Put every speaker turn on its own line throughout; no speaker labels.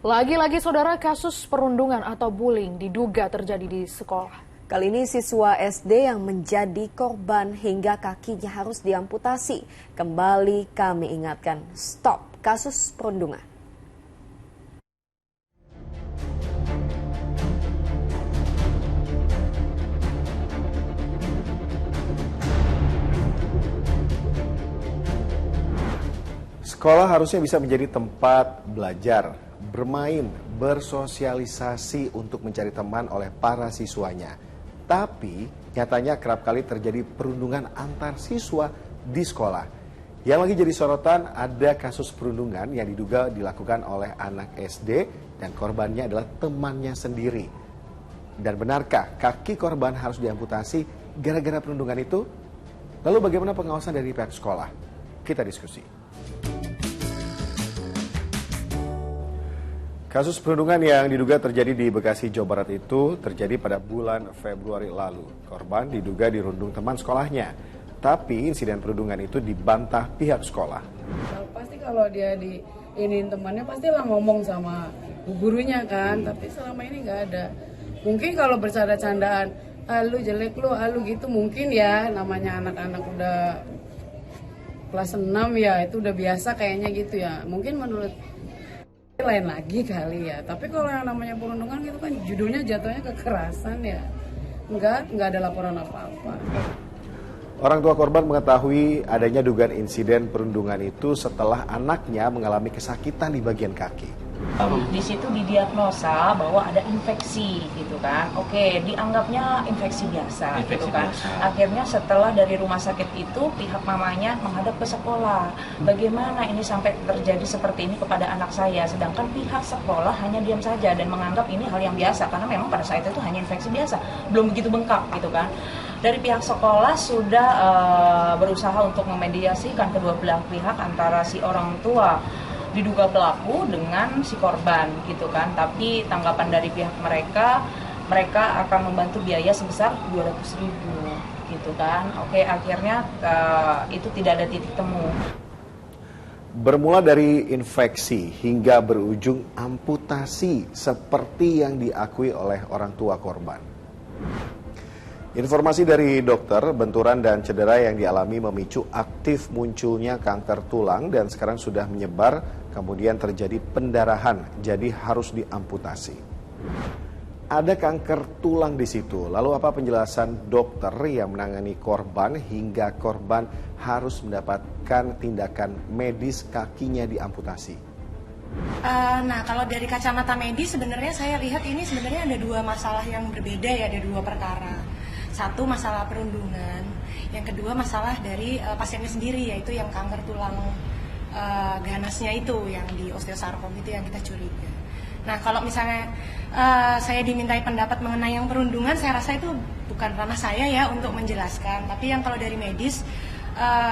Lagi-lagi saudara, kasus perundungan atau bullying diduga terjadi di sekolah.
Kali ini siswa SD yang menjadi korban hingga kakinya harus diamputasi. Kembali kami ingatkan, stop kasus perundungan.
Sekolah harusnya bisa menjadi tempat belajar, bermain, bersosialisasi untuk mencari teman oleh para siswanya. Tapi nyatanya kerap kali terjadi perundungan antar siswa di sekolah. Yang lagi jadi sorotan, ada kasus perundungan yang diduga dilakukan oleh anak SD dan korbannya adalah temannya sendiri. Dan benarkah kaki korban harus diamputasi gara-gara perundungan itu? Lalu bagaimana pengawasan dari pihak sekolah? Kita diskusi. Kasus perundungan yang diduga terjadi di Bekasi, Jawa Barat itu terjadi pada bulan Februari lalu. Korban diduga dirundung teman sekolahnya, tapi insiden perundungan itu dibantah pihak sekolah.
Pasti kalau dia diinin temannya pastilah ngomong sama gurunya kan, tapi selama ini nggak ada. Mungkin kalau bercanda-candaan, lu jelek lu gitu mungkin ya, namanya anak-anak udah kelas 6 ya, itu udah biasa kayaknya gitu ya. Mungkin menurut lain lagi kali ya, tapi kalau yang namanya perundungan gitu kan judulnya jatuhnya kekerasan ya, nggak ada laporan apa-apa.
Orang tua korban mengetahui adanya dugaan insiden perundungan itu setelah anaknya mengalami kesakitan di bagian kaki.
Di situ didiagnosa bahwa ada infeksi gitu kan. Oke, dianggapnya infeksi biasa gitu kan. Akhirnya setelah dari rumah sakit itu pihak mamanya menghadap ke sekolah. Bagaimana ini sampai terjadi seperti ini kepada anak saya, sedangkan pihak sekolah hanya diam saja dan menganggap ini hal yang biasa karena memang pada saat itu hanya infeksi biasa, belum begitu bengkak gitu kan. Dari pihak sekolah sudah berusaha untuk memediasikan kedua belah pihak antara si orang tua diduga pelaku dengan si korban gitu kan, tapi tanggapan dari pihak mereka akan membantu biaya sebesar 200.000 gitu kan. Oke, akhirnya itu tidak ada titik temu.
Bermula dari infeksi hingga berujung amputasi seperti yang diakui oleh orang tua korban. Informasi dari dokter, benturan dan cedera yang dialami memicu aktif munculnya kanker tulang dan sekarang sudah menyebar, kemudian terjadi pendarahan, jadi harus diamputasi. Ada kanker tulang di situ, lalu apa penjelasan dokter yang menangani korban hingga korban harus mendapatkan tindakan medis kakinya diamputasi?
Nah, kalau dari kacamata medis sebenarnya saya lihat ini sebenarnya ada dua masalah yang berbeda ya, ada dua perkara. Satu masalah perundungan, yang kedua masalah dari pasiennya sendiri, yaitu yang kanker tulang ganasnya itu, yang di osteosarkom itu yang kita curiga. Nah, kalau misalnya saya dimintai pendapat mengenai yang perundungan, saya rasa itu bukan ranah saya ya untuk menjelaskan. Tapi yang kalau dari medis,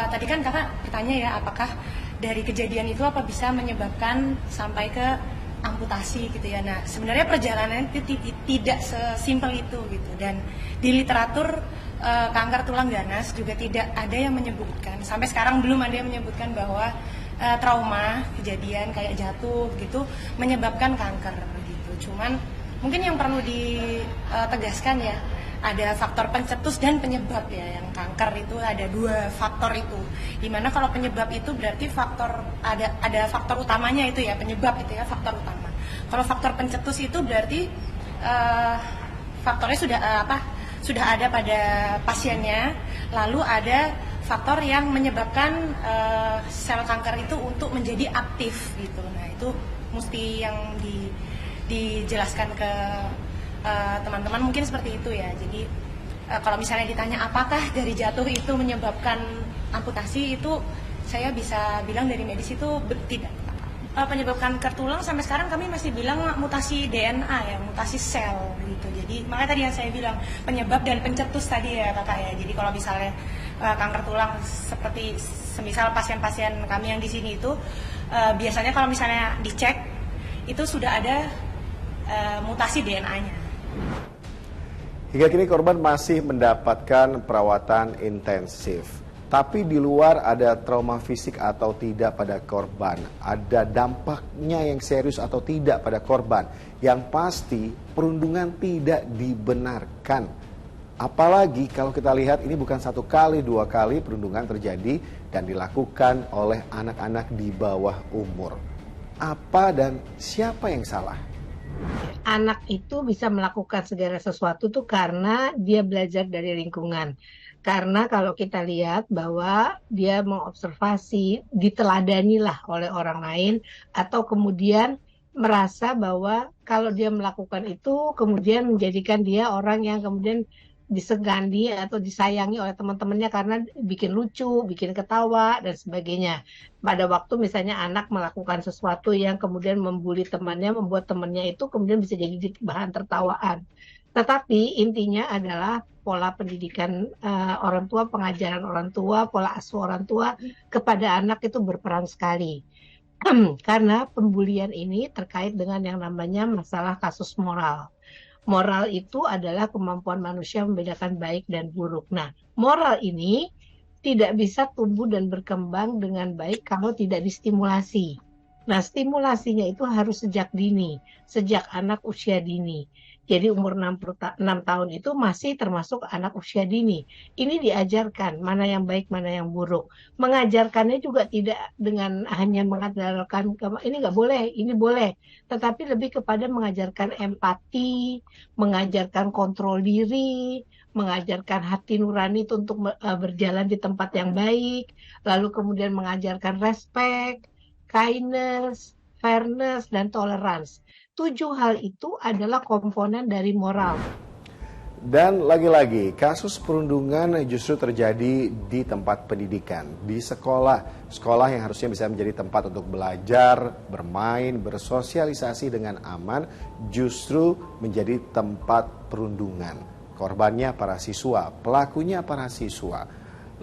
tadi kan kakak bertanya ya, apakah dari kejadian itu apa bisa menyebabkan sampai ke amputasi gitu ya. Nah, sebenarnya perjalanan itu tidak sesimpel itu gitu, dan di literatur kanker tulang ganas juga tidak ada yang menyebutkan, sampai sekarang belum ada yang menyebutkan bahwa trauma kejadian kayak jatuh gitu menyebabkan kanker gitu. Cuman mungkin yang perlu ditegaskan ya, ada faktor pencetus dan penyebab ya. Yang kanker itu ada dua faktor itu. Dimana kalau penyebab itu berarti ada faktor utamanya itu ya, penyebab itu ya faktor utama. Kalau faktor pencetus itu berarti faktornya sudah ada pada pasiennya. Lalu ada faktor yang menyebabkan sel kanker itu untuk menjadi aktif gitu. Nah, itu mesti yang dijelaskan ke teman-teman mungkin seperti itu ya. Jadi kalau misalnya ditanya apakah dari jatuh itu menyebabkan amputasi, itu saya bisa bilang dari medis itu tidak. Penyebab kanker tulang sampai sekarang kami masih bilang mutasi DNA ya, mutasi sel gitu. Jadi makanya tadi yang saya bilang penyebab dan pencetus tadi ya kakak ya. Jadi kalau misalnya kanker tulang seperti semisal pasien-pasien kami yang di sini itu biasanya kalau misalnya dicek itu sudah ada mutasi DNA-nya.
Hingga kini korban masih mendapatkan perawatan intensif. Tapi di luar ada trauma fisik atau tidak pada korban, ada dampaknya yang serius atau tidak pada korban. Yang pasti perundungan tidak dibenarkan. Apalagi kalau kita lihat ini bukan 1 kali, 2 kali perundungan terjadi dan dilakukan oleh anak-anak di bawah umur. Apa dan siapa yang salah?
Anak itu bisa melakukan segala sesuatu tuh karena dia belajar dari lingkungan. Karena kalau kita lihat bahwa dia mengobservasi, diteladanilah oleh orang lain, atau kemudian merasa bahwa kalau dia melakukan itu kemudian menjadikan dia orang yang kemudian disegani atau disayangi oleh teman-temannya karena bikin lucu, bikin ketawa, dan sebagainya. Pada waktu misalnya anak melakukan sesuatu yang kemudian membuli temannya, membuat temannya itu kemudian bisa jadi bahan tertawaan. Tetapi intinya adalah pola pendidikan orang tua, pengajaran orang tua, pola asuh orang tua kepada anak itu berperan sekali. Karena pembulian ini terkait dengan yang namanya masalah kasus moral. Moral itu adalah kemampuan manusia membedakan baik dan buruk. Nah, moral ini tidak bisa tumbuh dan berkembang dengan baik kalau tidak distimulasi. Nah, stimulasinya itu harus sejak dini, sejak anak usia dini. Jadi umur 6 tahun itu masih termasuk anak usia dini. Ini diajarkan mana yang baik, mana yang buruk. Mengajarkannya juga tidak dengan hanya mengandalkan ini nggak boleh, ini boleh. Tetapi lebih kepada mengajarkan empati, mengajarkan kontrol diri, mengajarkan hati nurani itu untuk berjalan di tempat yang baik. Lalu kemudian mengajarkan respect, kindness, fairness, dan tolerance. 7 hal itu adalah komponen dari moral.
Dan lagi-lagi, kasus perundungan justru terjadi di tempat pendidikan, di sekolah. Sekolah yang harusnya bisa menjadi tempat untuk belajar, bermain, bersosialisasi dengan aman, justru menjadi tempat perundungan. Korbannya para siswa, pelakunya para siswa.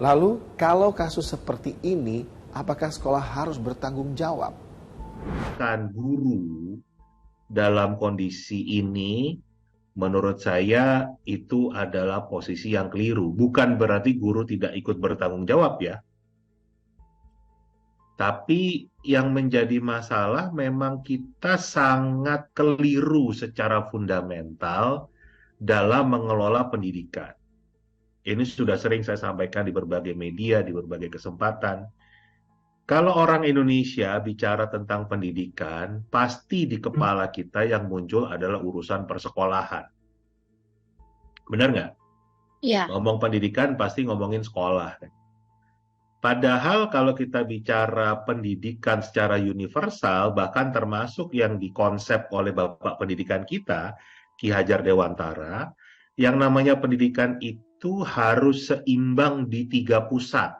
Lalu, kalau kasus seperti ini, apakah sekolah harus bertanggung jawab?
Kan guru dalam kondisi ini, menurut saya itu adalah posisi yang keliru. Bukan berarti guru tidak ikut bertanggung jawab ya. Tapi yang menjadi masalah memang kita sangat keliru secara fundamental dalam mengelola pendidikan. Ini sudah sering saya sampaikan di berbagai media, di berbagai kesempatan. Kalau orang Indonesia bicara tentang pendidikan, pasti di kepala kita yang muncul adalah urusan persekolahan. Benar nggak?
Iya.
Ngomong pendidikan pasti ngomongin sekolah. Padahal kalau kita bicara pendidikan secara universal, bahkan termasuk yang dikonsep oleh Bapak Pendidikan kita, Ki Hajar Dewantara, yang namanya pendidikan itu harus seimbang di 3 pusat,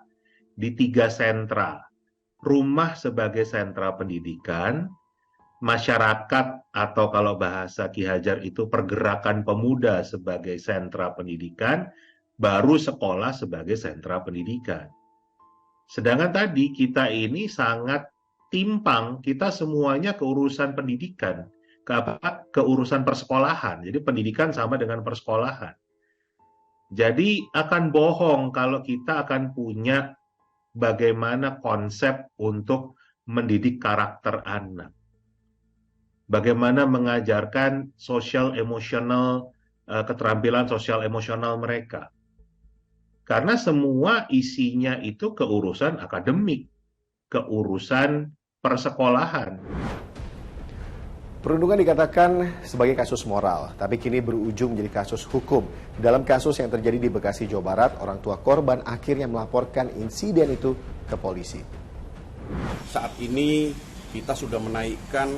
di 3 sentra. Rumah sebagai sentra pendidikan, masyarakat atau kalau bahasa Ki Hajar itu pergerakan pemuda sebagai sentra pendidikan, baru sekolah sebagai sentra pendidikan. Sedangkan tadi kita ini sangat timpang, kita semuanya keurusan pendidikan, keurusan persekolahan. Jadi pendidikan sama dengan persekolahan. Jadi akan bohong kalau kita akan punya bagaimana konsep untuk mendidik karakter anak. Bagaimana mengajarkan social emotional, keterampilan sosial emosional mereka. Karena semua isinya itu keurusan akademik, keurusan persekolahan.
Perundungan dikatakan sebagai kasus moral, tapi kini berujung menjadi kasus hukum. Dalam kasus yang terjadi di Bekasi, Jawa Barat, orang tua korban akhirnya melaporkan insiden itu ke polisi.
Saat ini kita sudah menaikkan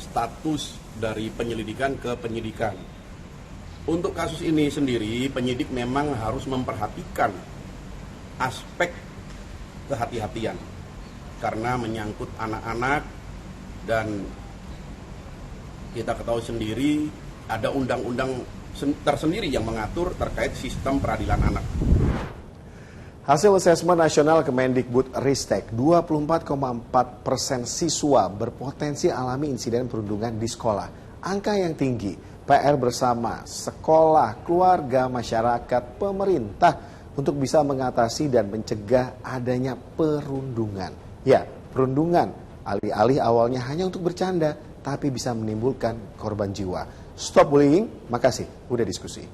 status dari penyelidikan ke penyidikan. Untuk kasus ini sendiri, penyidik memang harus memperhatikan aspek kehati-hatian karena menyangkut anak-anak dan kita ketahui sendiri ada undang-undang tersendiri yang mengatur terkait sistem peradilan anak.
Hasil asesmen nasional Kemendikbud Ristek, 24,4% siswa berpotensi alami insiden perundungan di sekolah. Angka yang tinggi, PR bersama sekolah, keluarga, masyarakat, pemerintah untuk bisa mengatasi dan mencegah adanya perundungan. Ya, perundungan alih-alih awalnya hanya untuk bercanda, tapi bisa menimbulkan korban jiwa. Stop bullying, makasih udah diskusi.